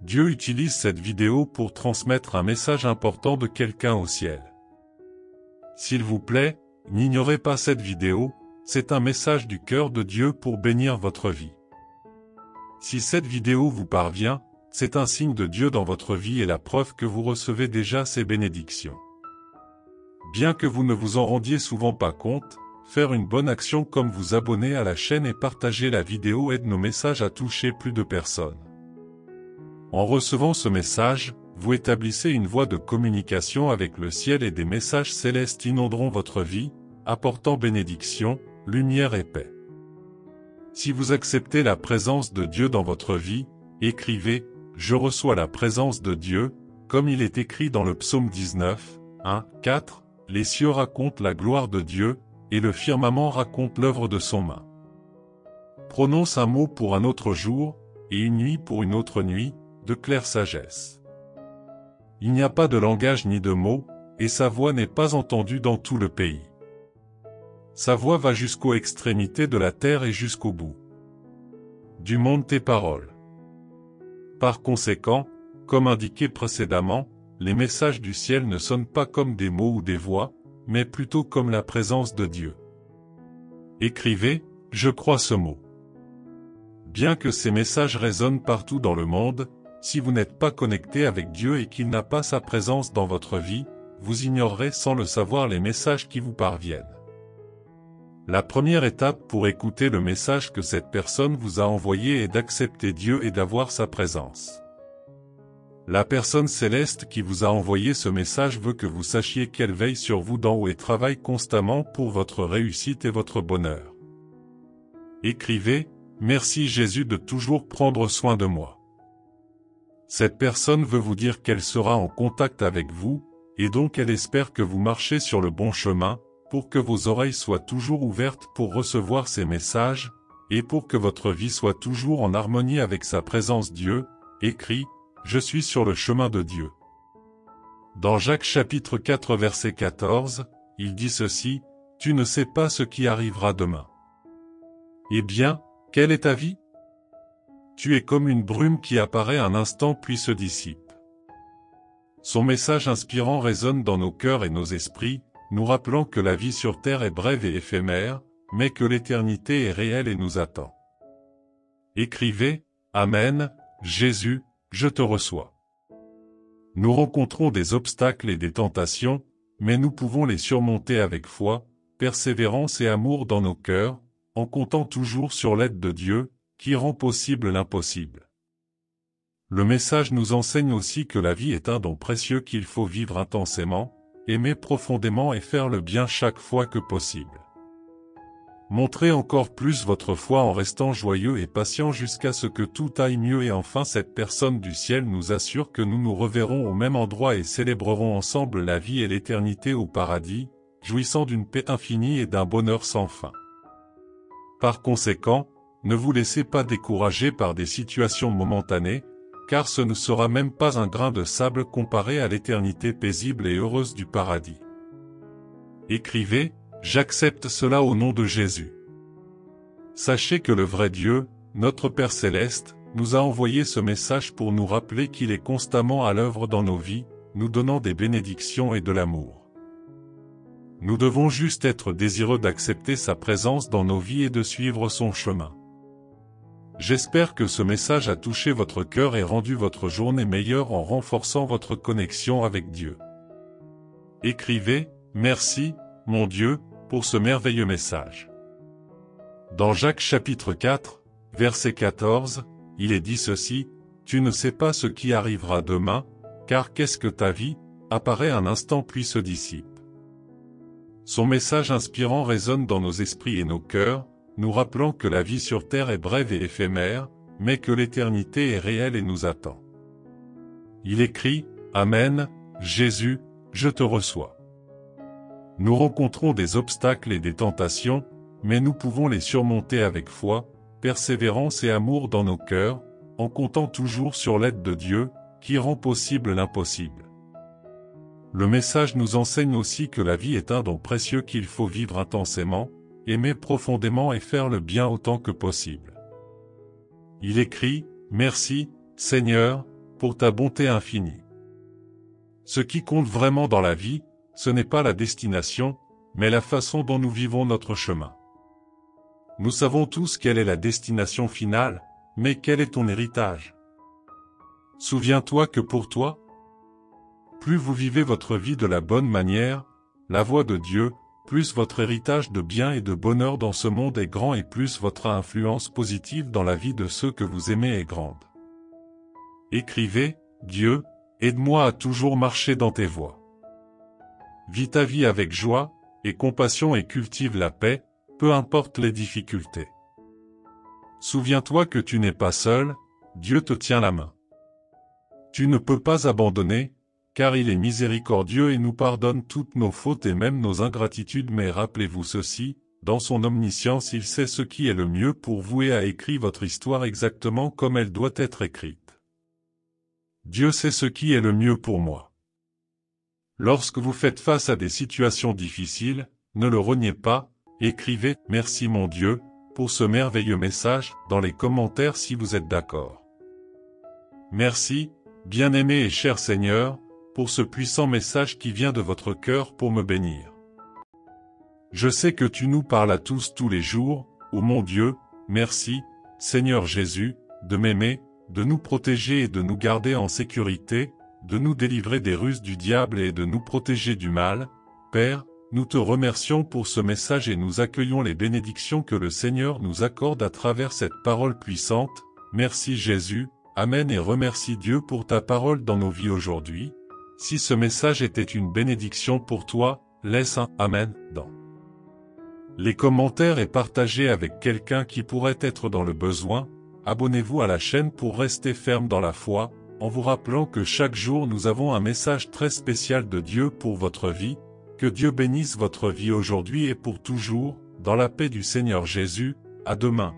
Dieu utilise cette vidéo pour transmettre un message important de quelqu'un au ciel. S'il vous plaît, n'ignorez pas cette vidéo, c'est un message du cœur de Dieu pour bénir votre vie. Si cette vidéo vous parvient, c'est un signe de Dieu dans votre vie et la preuve que vous recevez déjà ses bénédictions. Bien que vous ne vous en rendiez souvent pas compte, faire une bonne action comme vous abonner à la chaîne et partager la vidéo aide nos messages à toucher plus de personnes. En recevant ce message, vous établissez une voie de communication avec le ciel et des messages célestes inonderont votre vie, apportant bénédiction, lumière et paix. Si vous acceptez la présence de Dieu dans votre vie, écrivez « Je reçois la présence de Dieu », comme il est écrit dans le psaume 19, 1, 4, « Les cieux racontent la gloire de Dieu, et le firmament raconte l'œuvre de son main. » Prononce un mot pour un autre jour, et une nuit pour une autre nuit, de claire sagesse. Il n'y a pas de langage ni de mots, et sa voix n'est pas entendue dans tout le pays. Sa voix va jusqu'aux extrémités de la terre et jusqu'au bout du monde tes paroles. Par conséquent, comme indiqué précédemment, les messages du ciel ne sonnent pas comme des mots ou des voix, mais plutôt comme la présence de Dieu. Écrivez « Je crois ce mot ». Bien que ces messages résonnent partout dans le monde, si vous n'êtes pas connecté avec Dieu et qu'il n'a pas sa présence dans votre vie, vous ignorerez sans le savoir les messages qui vous parviennent. La première étape pour écouter le message que cette personne vous a envoyé est d'accepter Dieu et d'avoir sa présence. La personne céleste qui vous a envoyé ce message veut que vous sachiez qu'elle veille sur vous d'en haut et travaille constamment pour votre réussite et votre bonheur. Écrivez « Merci Jésus de toujours prendre soin de moi ». Cette personne veut vous dire qu'elle sera en contact avec vous, et donc elle espère que vous marchez sur le bon chemin, pour que vos oreilles soient toujours ouvertes pour recevoir ces messages, et pour que votre vie soit toujours en harmonie avec sa présence. Dieu écrit « Je suis sur le chemin de Dieu ». Dans Jacques chapitre 4 verset 14, il dit ceci « Tu ne sais pas ce qui arrivera demain. Eh bien, quelle est ta vie? Tu es comme une brume qui apparaît un instant puis se dissipe. » Son message inspirant résonne dans nos cœurs et nos esprits, nous rappelant que la vie sur terre est brève et éphémère, mais que l'éternité est réelle et nous attend. Écrivez « Amen, Jésus, je te reçois. » Nous rencontrons des obstacles et des tentations, mais nous pouvons les surmonter avec foi, persévérance et amour dans nos cœurs, en comptant toujours sur l'aide de Dieu, qui rend possible l'impossible. Le message nous enseigne aussi que la vie est un don précieux qu'il faut vivre intensément, aimer profondément et faire le bien chaque fois que possible. Montrez encore plus votre foi en restant joyeux et patient jusqu'à ce que tout aille mieux et enfin cette personne du ciel nous assure que nous nous reverrons au même endroit et célébrerons ensemble la vie et l'éternité au paradis, jouissant d'une paix infinie et d'un bonheur sans fin. Par conséquent, ne vous laissez pas décourager par des situations momentanées, car ce ne sera même pas un grain de sable comparé à l'éternité paisible et heureuse du paradis. Écrivez « J'accepte cela au nom de Jésus. » Sachez que le vrai Dieu, notre Père Céleste, nous a envoyé ce message pour nous rappeler qu'il est constamment à l'œuvre dans nos vies, nous donnant des bénédictions et de l'amour. Nous devons juste être désireux d'accepter sa présence dans nos vies et de suivre son chemin. J'espère que ce message a touché votre cœur et rendu votre journée meilleure en renforçant votre connexion avec Dieu. Écrivez « Merci, mon Dieu, pour ce merveilleux message. » Dans Jacques chapitre 4, verset 14, il est dit ceci « Tu ne sais pas ce qui arrivera demain, car qu'est-ce que ta vie, apparaît un instant puis se dissipe. » Son message inspirant résonne dans nos esprits et nos cœurs, nous rappelant que la vie sur terre est brève et éphémère, mais que l'éternité est réelle et nous attend. Il écrit « Amen, Jésus, je te reçois. » Nous rencontrons des obstacles et des tentations, mais nous pouvons les surmonter avec foi, persévérance et amour dans nos cœurs, en comptant toujours sur l'aide de Dieu, qui rend possible l'impossible. Le message nous enseigne aussi que la vie est un don précieux qu'il faut vivre intensément, aimer profondément et faire le bien autant que possible. Il écrit « Merci, Seigneur, pour ta bonté infinie. Ce qui compte vraiment dans la vie, ce n'est pas la destination, mais la façon dont nous vivons notre chemin. Nous savons tous quelle est la destination finale, mais quel est ton héritage? Souviens-toi que pour toi, plus vous vivez votre vie de la bonne manière, la voie de Dieu, plus votre héritage de bien et de bonheur dans ce monde est grand et plus votre influence positive dans la vie de ceux que vous aimez est grande. Écrivez, Dieu, aide-moi à toujours marcher dans tes voies. Vis ta vie avec joie et compassion et cultive la paix, peu importe les difficultés. Souviens-toi que tu n'es pas seul, Dieu te tient la main. Tu ne peux pas abandonner, car il est miséricordieux et nous pardonne toutes nos fautes et même nos ingratitudes, mais rappelez-vous ceci, dans son omniscience il sait ce qui est le mieux pour vous et a écrit votre histoire exactement comme elle doit être écrite. Dieu sait ce qui est le mieux pour moi. Lorsque vous faites face à des situations difficiles, ne le reniez pas, écrivez « Merci mon Dieu » pour ce merveilleux message dans les commentaires si vous êtes d'accord. Merci, bien-aimé et cher Seigneur, pour ce puissant message qui vient de votre cœur pour me bénir. Je sais que tu nous parles à tous les jours, ô mon Dieu, merci, Seigneur Jésus, de m'aimer, de nous protéger et de nous garder en sécurité, de nous délivrer des ruses du diable et de nous protéger du mal. Père, nous te remercions pour ce message et nous accueillons les bénédictions que le Seigneur nous accorde à travers cette parole puissante. Merci Jésus, Amen, et remercie Dieu pour ta parole dans nos vies aujourd'hui. Si ce message était une bénédiction pour toi, laisse un Amen dans les commentaires et partagez avec quelqu'un qui pourrait être dans le besoin. Abonnez-vous à la chaîne pour rester ferme dans la foi, en vous rappelant que chaque jour nous avons un message très spécial de Dieu pour votre vie. Que Dieu bénisse votre vie aujourd'hui et pour toujours, dans la paix du Seigneur Jésus. À demain.